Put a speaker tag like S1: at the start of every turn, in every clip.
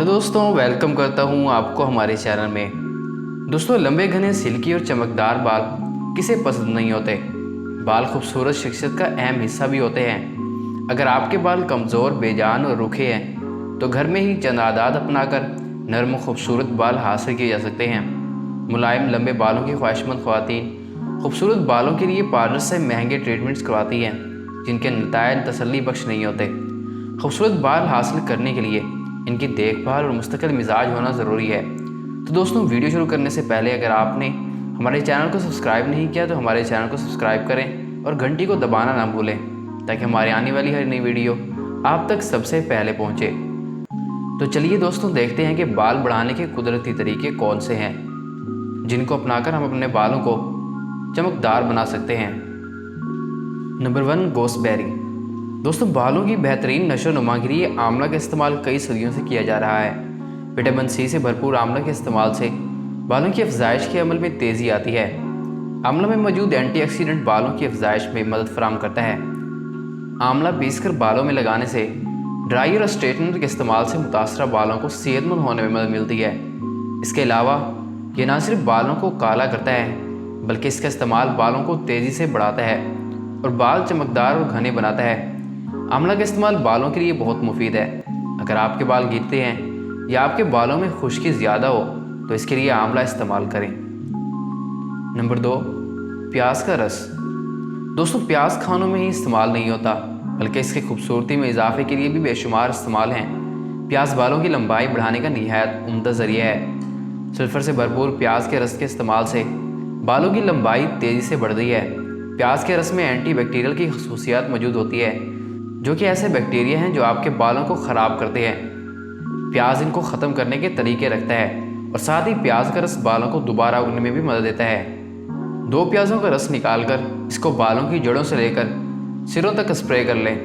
S1: दोस्तों, वेलकम करता हूं आपको हमारे चैनल में। दोस्तों, लंबे घने सिल्की और चमकदार बाल किसे पसंद नहीं होते। बाल खूबसूरत शख्सियत का अहम हिस्सा भी होते हैं। अगर आपके बाल कमज़ोर, बेजान और रूखे हैं तो घर में ही चंद आदात अपनाकर नरम और खूबसूरत बाल हासिल किए जा सकते हैं। मुलायम लंबे बालों की ख्वाहिशमंद ख्वातीन खूबसूरत बालों के लिए पार्लर से महंगे ट्रीटमेंट्स करवाती हैं, जिनके नतायज तसल्ली बख्श नहीं होते। खूबसूरत बाल हासिल करने के लिए इनकी देखभाल और मुस्तकिल मिजाज होना ज़रूरी है। तो दोस्तों, वीडियो शुरू करने से पहले अगर आपने हमारे चैनल को सब्सक्राइब नहीं किया तो हमारे चैनल को सब्सक्राइब करें और घंटी को दबाना ना भूलें, ताकि हमारी आने वाली हर नई वीडियो आप तक सबसे पहले पहुंचे। तो चलिए दोस्तों, देखते हैं कि बाल बढ़ाने के कुदरती तरीके कौन से हैं, जिनको अपनाकर हम अपने बालों को चमकदार बना सकते हैं। नंबर 1, गोसबेरी। दोस्तों, बालों की बेहतरीन नशो नुमा के लिए आंवला का इस्तेमाल कई सदियों से किया जा रहा है। विटामिन सी से भरपूर आंवला के इस्तेमाल से बालों की अफजाइश के अमल में तेज़ी आती है। आंवला में मौजूद एंटीऑक्सीडेंट बालों की अफजाइश में मदद फराहम करता है। आंवला पीसकर बालों में लगाने से ड्रायर और स्ट्रेटनर के इस्तेमाल से मुतासरा बालों को सेहतमंद होने में मदद मिलती है। इसके अलावा ये न सिर्फ बालों को काला करता है, बल्कि इसका इस्तेमाल बालों को तेज़ी से बढ़ाता है और बाल चमकदार और घने बनाता है। आंवला का इस्तेमाल बालों के लिए बहुत मुफीद है। अगर आपके बाल गिरते हैं या आपके बालों में खुश्की ज़्यादा हो तो इसके लिए आंवला इस्तेमाल करें। नंबर 2, प्याज का रस। दोस्तों, प्याज खानों में ही इस्तेमाल नहीं होता, बल्कि इसकी खूबसूरती में इजाफे के लिए भी बेशुमार इस्तेमाल हैं। प्याज बालों की लंबाई बढ़ाने का निहायत उम्दा ज़रिया है। सल्फर से भरपूर प्याज के रस के इस्तेमाल से बालों की लंबाई तेज़ी से बढ़ रही है। प्याज के रस में एंटीबैक्टीरियल की खसूसियात मौजूद होती है, जो कि ऐसे बैक्टीरिया हैं जो आपके बालों को ख़राब करते हैं। प्याज इनको ख़त्म करने के तरीके रखता है और साथ ही प्याज का रस बालों को दोबारा उगने में भी मदद देता है। 2 प्याज़ों का रस निकालकर इसको बालों की जड़ों से लेकर सिरों तक स्प्रे कर लें।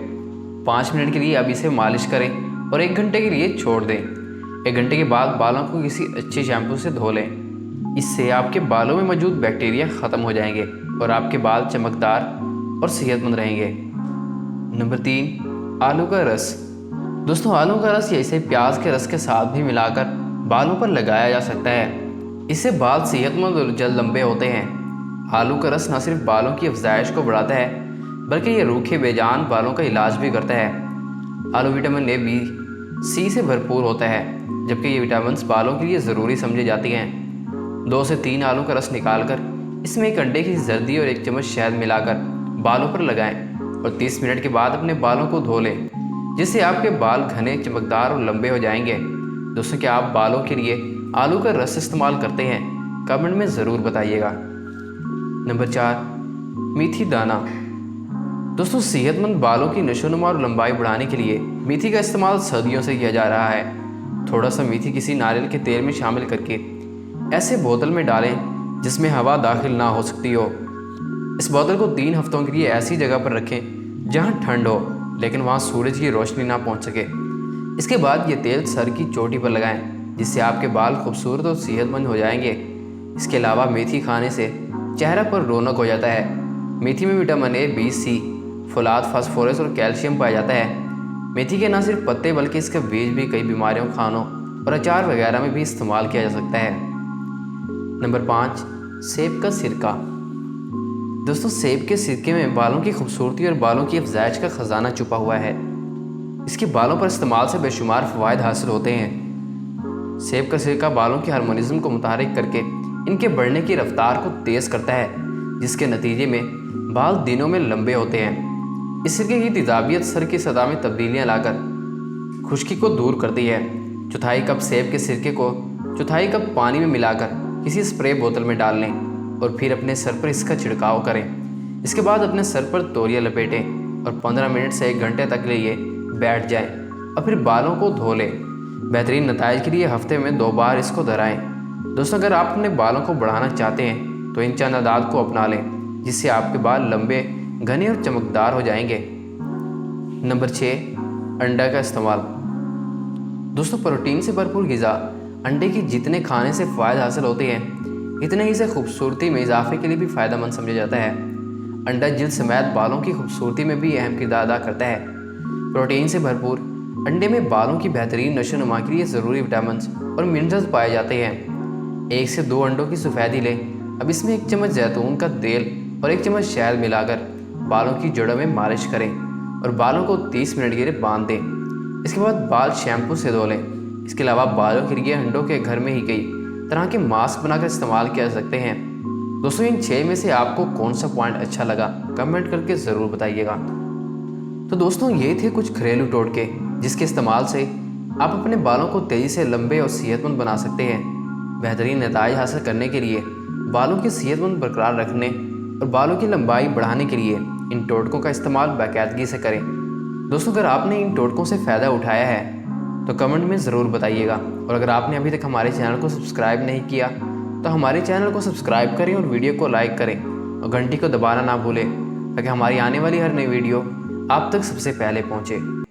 S1: 5 मिनट के लिए अब इसे मालिश करें और 1 घंटे के लिए छोड़ दें। 1 घंटे के बाद बालों को किसी अच्छे शैम्पू से धो लें। इससे आपके बालों में मौजूद बैक्टीरिया ख़त्म हो जाएंगे और आपके बाल चमकदार और सेहतमंद रहेंगे। नंबर 3, आलू का रस। दोस्तों, आलू का रस या इसे प्याज के रस के साथ भी मिलाकर बालों पर लगाया जा सकता है। इससे बाल सेहतमंद और जल्द लंबे होते हैं। आलू का रस न सिर्फ बालों की अफजाइश को बढ़ाता है, बल्कि ये रूखे बेजान बालों का इलाज भी करता है। आलू विटामिन ए, बी, सी से भरपूर होता है, जबकि ये विटामिन बालों के लिए ज़रूरी समझे जाती हैं। 2 से 3 आलू का रस निकालकर इसमें 1 अंडे की जर्दी और 1 चम्मच शहद मिलाकर बालों पर लगाएं और 30 मिनट के बाद अपने बालों को धो लें, जिससे आपके बाल घने, चमकदार और लंबे हो जाएंगे। दोस्तों, क्या आप बालों के लिए आलू का रस इस्तेमाल करते हैं? कमेंट में ज़रूर बताइएगा। नंबर 4, मेथी दाना। दोस्तों, सेहतमंद बालों की नशोनुमा और लंबाई बढ़ाने के लिए मेथी का इस्तेमाल सदियों से किया जा रहा है। थोड़ा सा मेथी किसी नारियल के तेल में शामिल करके ऐसे बोतल में डालें जिसमें हवा दाखिल ना हो सकती हो। इस बोतल को 3 हफ्तों के लिए ऐसी जगह पर रखें जहां ठंड हो, लेकिन वहां सूरज की रोशनी ना पहुंच सके। इसके बाद ये तेल सर की चोटी पर लगाएं, जिससे आपके बाल खूबसूरत और सेहतमंद हो जाएंगे। इसके अलावा मेथी खाने से चेहरा पर रौनक हो जाता है। मेथी में विटामिन ए, बी, सी, फुलाद, फास्फोरस और कैल्शियम पाया जाता है। मेथी के न सिर्फ पत्ते बल्कि इसका बीज भी कई बीमारियों, खानों और अचार वगैरह में भी इस्तेमाल किया जा सकता है। नंबर 5, सेब का सिरका। दोस्तों, सेब के सिरके में बालों की खूबसूरती और बालों की अफजाइश का ख़जाना छुपा हुआ है। इसके बालों पर इस्तेमाल से बेशुमार फ़वाइद हासिल होते हैं। सेब का सिरका बालों के हार्मोनिज़म को मुतहरिक करके इनके बढ़ने की रफ्तार को तेज़ करता है, जिसके नतीजे में बाल दिनों में लंबे होते हैं। इस सिरके की तेज़ाबियत सर की सतह में तब्दीलियाँ लाकर खुश्की को दूर करती है। 1/4 कप सेब के सिरके को 1/4 कप पानी में मिलाकर किसी स्प्रे बोतल में डाल लें और फिर अपने सर पर इसका छिड़काव करें। इसके बाद अपने सर पर तौलिया लपेटें और 15 मिनट से 1 घंटे तक के लिए बैठ जाएं और फिर बालों को धो लें। बेहतरीन नताइज के लिए हफ्ते में 2 बार इसको दोहराएं। दोस्तों, अगर आप अपने बालों को बढ़ाना चाहते हैं तो इन चंद आदात को अपना लें, जिससे आपके बाल लंबे, घने और चमकदार हो जाएंगे। नंबर 6, अंडा का इस्तेमाल। दोस्तों, प्रोटीन से भरपूर ग़िज़ा अंडे की जितने खाने से फ़ायदे हासिल होते हैं, इतने ही इसे खूबसूरती में इजाफे के लिए भी फ़ायदेमंद समझा जाता है। अंडा जिल्द समेत बालों की खूबसूरती में भी अहम किरदार अदा करता है। प्रोटीन से भरपूर अंडे में बालों की बेहतरीन नशोनुमा के लिए ज़रूरी विटामिन और मिनरल्स पाए जाते हैं। 1 से 2 अंडों की सफ़ेदी लें। अब इसमें 1 चम्मच जैतून का तेल और 1 चम्मच शहद मिलाकर बालों की जड़ों में मालिश करें और बालों को 30 मिनट के लिए बांध दें। इसके बाद बाल शैम्पू से धो लें। इसके अलावा बालों के लिए अंडों के घर में ही कई तरह के मास्क बनाकर इस्तेमाल किया जा सकते हैं। दोस्तों, इन 6 में से आपको कौन सा पॉइंट अच्छा लगा कमेंट करके ज़रूर बताइएगा। तो दोस्तों, ये थे कुछ घरेलू टोटके जिसके इस्तेमाल से आप अपने बालों को तेज़ी से लंबे और सेहतमंद बना सकते हैं। बेहतरीन नतीजे हासिल करने के लिए, बालों की सेहतमंद बरकरार रखने और बालों की लंबाई बढ़ाने के लिए इन टोटकों का इस्तेमाल बाकायदगी से करें। दोस्तों, अगर आपने इन टोटकों से फ़ायदा उठाया है तो कमेंट में ज़रूर बताइएगा। और अगर आपने अभी तक हमारे चैनल को सब्सक्राइब नहीं किया तो हमारे चैनल को सब्सक्राइब करें और वीडियो को लाइक करें और घंटी को दबाना ना भूलें ताकि हमारी आने वाली हर नई वीडियो आप तक सबसे पहले पहुँचे।